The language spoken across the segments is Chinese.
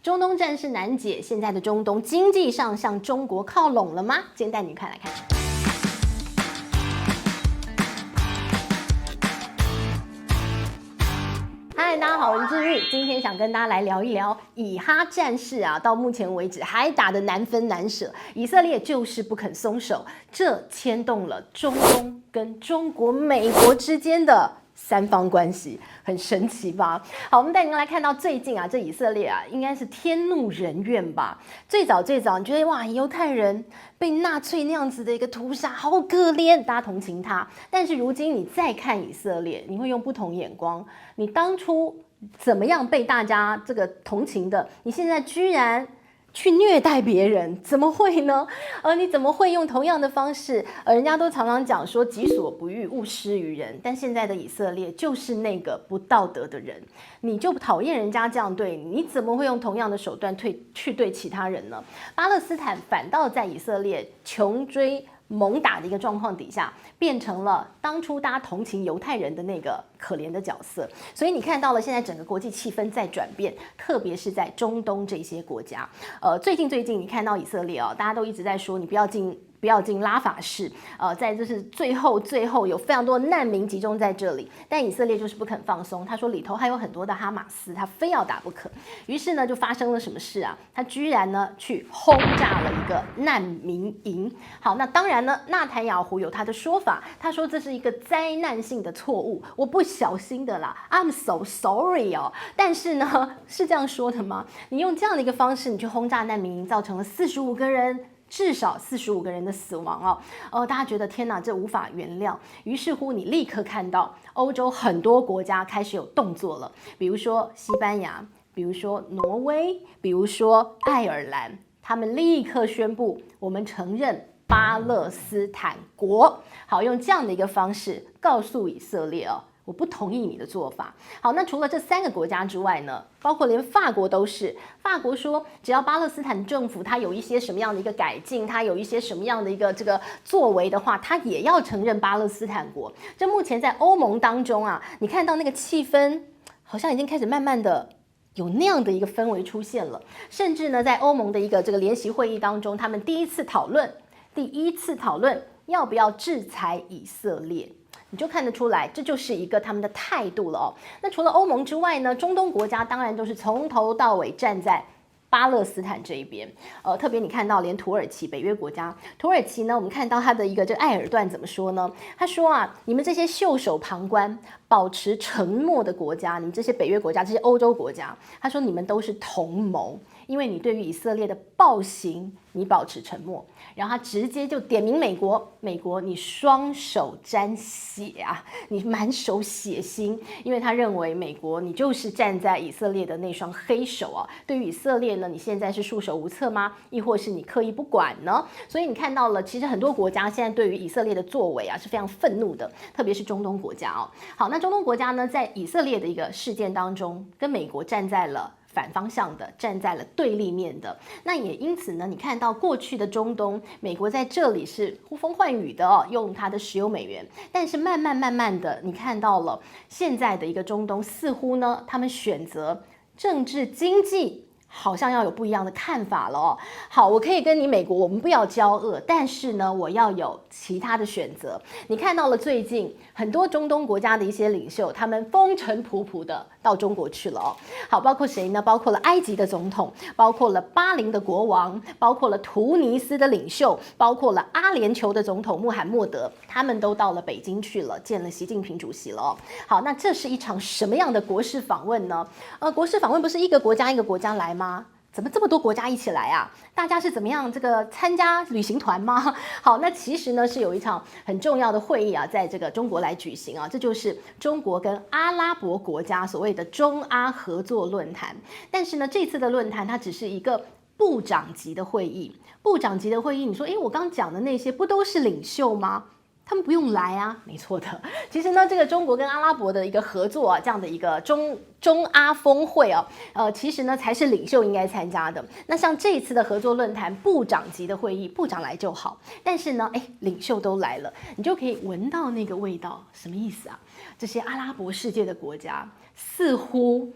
中东战事难解，现在的中东经济上向中国靠拢了吗？今天带你看来看。嗨，大家好，我是志玉，今天想跟大家来聊一聊以哈战事啊，到目前为止还打得难分难舍，以色列就是不肯松手，这牵动了中东跟中国、美国之间的三方关系，很神奇吧？好，我们带您来看到最近啊，这以色列啊，应该是天怒人怨吧？最早，你觉得哇，犹太人被纳粹那样子的一个屠杀，好可怜，大家同情他。但是如今你再看以色列，你会用不同眼光。你当初怎么样被大家这个同情的？你现在居然去虐待别人，怎么会呢？你怎么会用同样的方式？人家都常常讲说己所不欲，勿施于人。但现在的以色列就是那个不道德的人，你就讨厌人家这样对你，你怎么会用同样的手段去对其他人呢？巴勒斯坦反倒在以色列穷追猛打的一个状况底下，变成了当初大家同情犹太人的那个可怜的角色。所以你看到了现在整个国际气氛在转变，特别是在中东这些国家。最近你看到以色列大家都一直在说你不要进拉法市，在就是最后有非常多难民集中在这里，但以色列就是不肯放松。他说里头还有很多的哈马斯，他非要打不可。于是呢，就发生了什么事啊？他居然呢去轰炸了一个难民营。好，那当然呢，纳坦雅胡有他的说法，他说这是一个灾难性的错误，我不小心的啦 ，I'm so sorry 哦。但是呢，是这样说的吗？你用这样的一个方式，你去轰炸难民营，造成了45个人。至少45个人的死亡大家觉得天哪，这无法原谅。于是乎，你立刻看到欧洲很多国家开始有动作了，比如说西班牙，比如说挪威，比如说爱尔兰，他们立刻宣布我们承认巴勒斯坦国。好，用这样的一个方式告诉以色列我不同意你的做法。好，那除了这3个国家之外呢，包括连法国都是。法国说，只要巴勒斯坦政府它有一些什么样的一个改进，它有一些什么样的一个这个作为的话，它也要承认巴勒斯坦国。这目前在欧盟当中啊，你看到那个气氛好像已经开始慢慢的有那样的一个氛围出现了。甚至呢，在欧盟的一个这个联席会议当中，他们第一次讨论要不要制裁以色列。你就看得出来，这就是一个他们的态度了那除了欧盟之外呢，中东国家当然都是从头到尾站在巴勒斯坦这一边。特别你看到连土耳其北约国家，土耳其呢，我们看到他的一个这个埃尔段怎么说呢？他说你们这些袖手旁观、保持沉默的国家，你们这些北约国家、这些欧洲国家，他说你们都是同谋。因为你对于以色列的暴行，你保持沉默，然后他直接就点名美国，美国你双手沾血你满手血腥，因为他认为美国你就是站在以色列的那双黑手对于以色列呢，你现在是束手无策吗？亦或是你刻意不管呢？所以你看到了，其实很多国家现在对于以色列的作为是非常愤怒的，特别是中东国家好，那中东国家呢，在以色列的一个事件当中，跟美国站在了反方向的，站在了对立面的。那也因此呢，你看到过去的中东，美国在这里是呼风唤雨的用它的石油美元。但是慢慢的，你看到了现在的一个中东，似乎呢，他们选择政治经济。好像要有不一样的看法了好，我可以跟你美国，我们不要交恶，但是呢，我要有其他的选择。你看到了最近很多中东国家的一些领袖，他们风尘仆仆的到中国去了好，包括谁呢？包括了埃及的总统，包括了巴林的国王，包括了突尼斯的领袖，包括了阿联酋的总统穆罕默德，他们都到了北京去了，见了习近平主席了好，那这是一场什么样的国事访问呢？国事访问不是一个国家一个国家来吗？怎么这么多国家一起来大家是怎么样这个参加旅行团吗？好，那其实呢是有一场很重要的会议在这个中国来举行这就是中国跟阿拉伯国家所谓的中阿合作论坛。但是呢，这次的论坛它只是一个部长级的会议。部长级的会议，你说，我刚讲的那些不都是领袖吗？他们不用来没错的。其实呢，这个中国跟阿拉伯的一个合作这样的一个中阿峰会其实呢才是领袖应该参加的。那像这一次的合作论坛部长级的会议，部长来就好，但是呢，领袖都来了，你就可以闻到那个味道，什么意思这些阿拉伯世界的国家似乎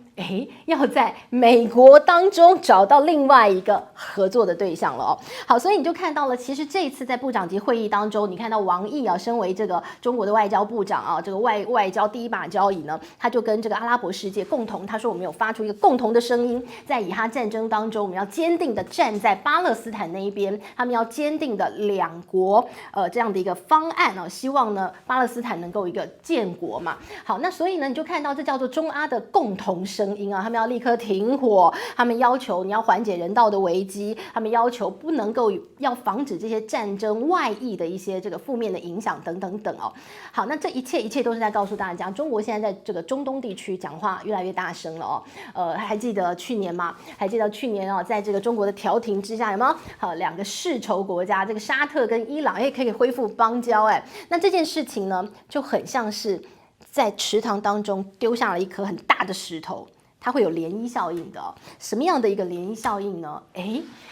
要在美国当中找到另外一个合作的对象了哦。好，所以你就看到了，其实这一次在部长级会议当中，你看到王毅啊，身为这个中国的外交部长啊，这个外交第一把交椅呢，他就跟这个阿拉伯世界共同，他说我们有发出一个共同的声音，在以哈战争当中，我们要坚定的站在巴勒斯坦那一边，他们要坚定的两国这样的一个方案啊，希望呢巴勒斯坦能够一个建国嘛。好，那所以呢，你就看到这叫做中阿的共同声音啊，他们要立刻停火，他们要求你要缓解人道的危机，他们要求不能够要防止这些战争外溢的一些这个负面的影响等等等哦。好，那这一切都是在告诉大家，中国现在在这个中东地区讲话越来越大声了哦。还记得去年吗？还记得去年哦，在这个中国的调停之下，有没有？好，两个世仇国家，这个沙特跟伊朗，可以恢复邦交那这件事情呢，就很像是在池塘当中丢下了一颗很大的石头。它会有涟漪效应的什么样的一个涟漪效应呢？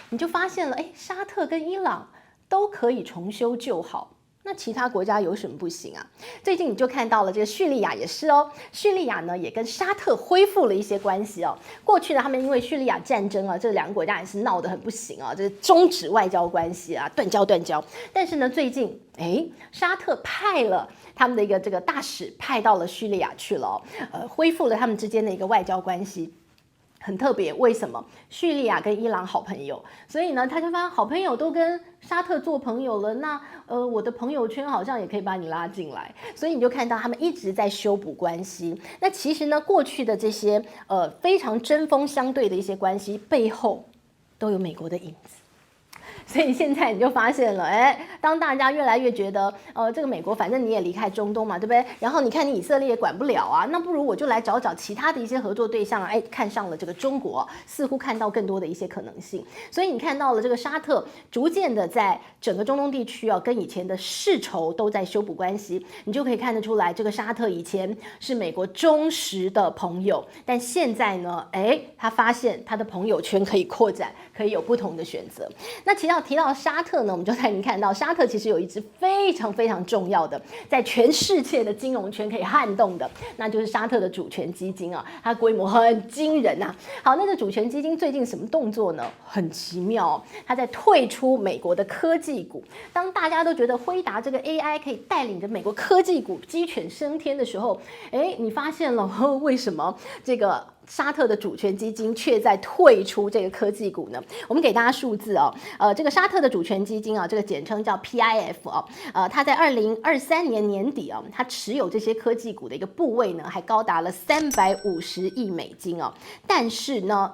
你就发现了，沙特跟伊朗都可以重修旧好，那其他国家有什么不行啊？最近你就看到了这个叙利亚也是哦，叙利亚呢也跟沙特恢复了一些关系哦。过去呢，他们因为叙利亚战争啊，这两个国家也是闹得很不行啊，这是终止外交关系啊，断交。但是呢，最近沙特派了他们的一个这个大使派到了叙利亚去了恢复了他们之间的一个外交关系。很特别，为什么？叙利亚跟伊朗好朋友，所以呢，他就发现好朋友都跟沙特做朋友了，那我的朋友圈好像也可以把你拉进来，所以你就看到他们一直在修补关系。那其实呢，过去的这些非常针锋相对的一些关系背后，都有美国的影子。所以现在你就发现了，当大家越来越觉得，这个美国反正你也离开中东嘛，对不对？然后你看你以色列也管不了啊，那不如我就来找其他的一些合作对象啊，看上了这个中国，似乎看到更多的一些可能性。所以你看到了这个沙特逐渐的在整个中东地区啊，跟以前的世仇都在修补关系，你就可以看得出来，这个沙特以前是美国忠实的朋友，但现在呢，他发现他的朋友圈可以扩展，可以有不同的选择。那其实提到沙特呢，我们就带您看到沙特其实有一支非常非常重要的，在全世界的金融圈可以撼动的，那就是沙特的主权基金啊，它规模很惊人啊。好，那个主权基金最近什么动作呢？很奇妙它在退出美国的科技股。当大家都觉得辉达这个 AI 可以带领着美国科技股鸡犬升天的时候，你发现了为什么这个沙特的主权基金却在退出这个科技股呢？我们给大家数字这个沙特的主权基金这个简称叫 PIF 它在2023年年底它持有这些科技股的一个部位呢，还高达了350亿美金但是呢，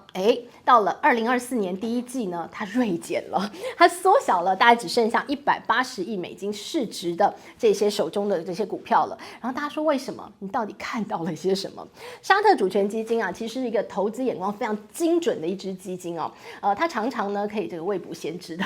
到了2024年第一季呢，它锐减了，它缩小了，大概只剩下180亿美金市值的这些手中的这些股票了。然后大家说为什么？你到底看到了些什么？沙特主权基金其实是一个投资眼光非常精准的一支基金它常常呢可以这个未卜先知的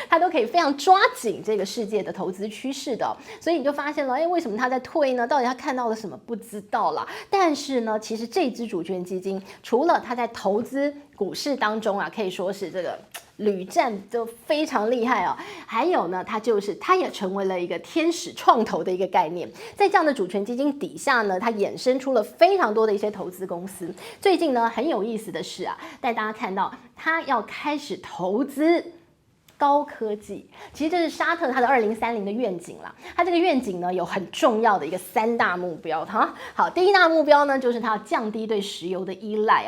它都可以非常抓紧这个世界的投资趋势的所以你就发现了，为什么它在退呢？到底它看到了什么？不知道啦。但是呢，其实这支主权基金除了它在投资股市当中可以说是这个屡战都非常厉害还有呢，它也成为了一个天使创投的一个概念。在这样的主权基金底下呢，它衍生出了非常多的一些投资公司。最近呢，很有意思的是带大家看到它要开始投资高科技，其实这是沙特它的2030的愿景啦。它这个愿景呢有很重要的一个3大目标好，第一大目标呢就是它要降低对石油的依赖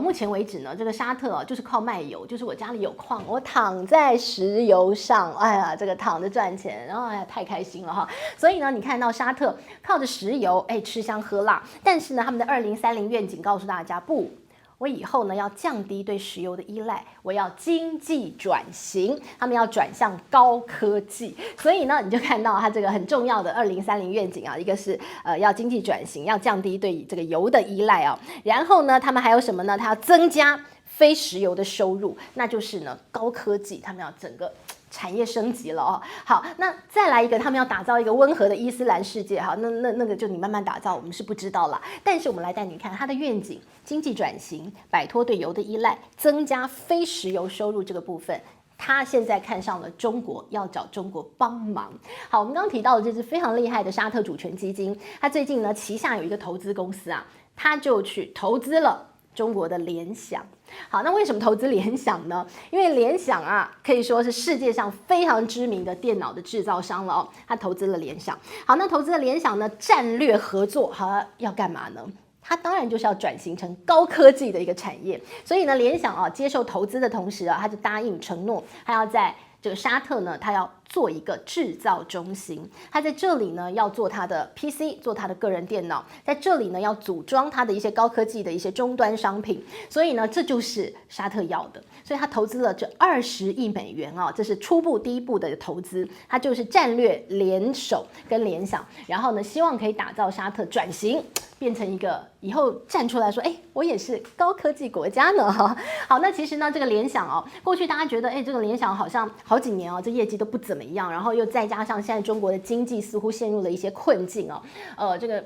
目前为止呢，这个沙特就是靠卖油，就是我家里有矿，我躺在石油上，这个躺着赚钱，然后太开心了所以呢，你看到沙特靠着石油吃香喝辣，但是呢，他们的2030愿景告诉大家不。我以后呢要降低对石油的依赖，我要经济转型，他们要转向高科技。所以呢，你就看到它这个很重要的2030愿景一个是要经济转型，要降低对这个油的依赖然后呢，他们还有什么呢？它要增加非石油的收入，那就是呢高科技，他们要整个产业升级了好，那再来一个，他们要打造一个温和的伊斯兰世界那个就你慢慢打造，我们是不知道啦。但是我们来带你看它的愿景：经济转型，摆脱对油的依赖，增加非石油收入这个部分。他现在看上了中国，要找中国帮忙。好，我们刚刚提到的这支非常厉害的沙特主权基金，它最近呢旗下有一个投资公司他就去投资了中国的联想。好，那为什么投资联想呢？因为联想啊，可以说是世界上非常知名的电脑的制造商了哦。他投资了联想。好，那投资了联想呢，战略合作，好，要干嘛呢？它当然就是要转型成高科技的一个产业。所以呢，联想啊接受投资的同时啊，他就答应承诺，他要在这个沙特呢，他要做一个制造中心，他在这里呢要做他的 PC， 做他的个人电脑，在这里呢要组装他的一些高科技的一些终端商品，所以呢这就是沙特要的，所以他投资了这20亿美元啊，这是初步第一步的投资，他就是战略联手跟联想，然后呢希望可以打造沙特转型。变成一个以后站出来说，我也是高科技国家呢哈。好，那其实呢，这个联想哦，过去大家觉得，这个联想好像好几年哦，这业绩都不怎么样，然后又再加上现在中国的经济似乎陷入了一些困境哦，这个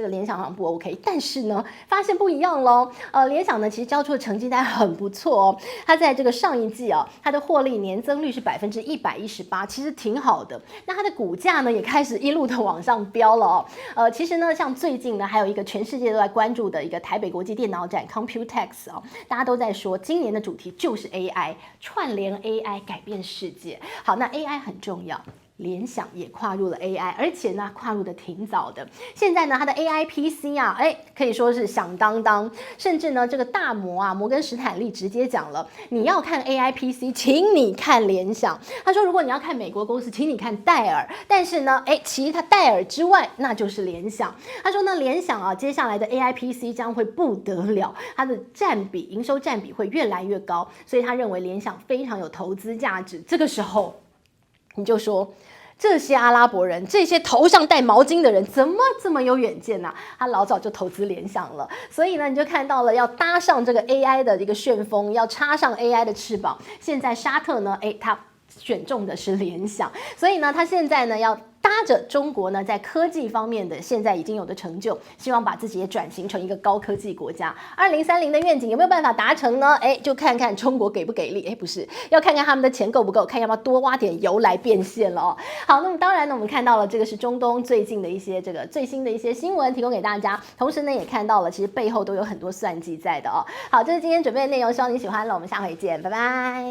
联想好像不 OK， 但是呢，发现不一样喽。联想呢，其实交出的成绩单很不错哦，它在这个上一季哦，它的获利年增率是118%，其实挺好的。那它的股价呢，也开始一路的往上飙了哦。其实呢，像最近呢，还有一个全世界都在关注的一个台北国际电脑展 Computex 哦，大家都在说今年的主题就是 AI， 串联 AI 改变世界。好，那 AI 很重要。联想也跨入了 AI， 而且呢，跨入的挺早的。现在呢，它的 AI PC 啊，可以说是响当当。甚至呢，这个大摩啊，摩根士坦利直接讲了，你要看 AI PC， 请你看联想。他说，如果你要看美国公司，请你看戴尔。但是呢，其他戴尔之外，那就是联想。他说呢，联想啊，接下来的 AI PC 将会不得了，它的营收占比会越来越高，所以他认为联想非常有投资价值。这个时候，你就说。这些阿拉伯人，这些头上戴毛巾的人，怎么这么有远见呢？他老早就投资联想了，所以呢，你就看到了要搭上这个 AI 的一个旋风，要插上 AI 的翅膀。现在沙特呢，他选中的是联想，所以呢，他现在呢要搭着中国呢在科技方面的现在已经有的成就，希望把自己也转型成一个高科技国家。2030的愿景有没有办法达成呢？就看看中国给不给力。不是，要看看他们的钱够不够，看要不要多挖点油来变现了哦。好，那么当然呢，我们看到了这个是中东最近的一些这个最新的一些新闻提供给大家，同时呢也看到了其实背后都有很多算计在的哦。好，这是今天准备的内容，希望你喜欢了，我们下回见，拜拜。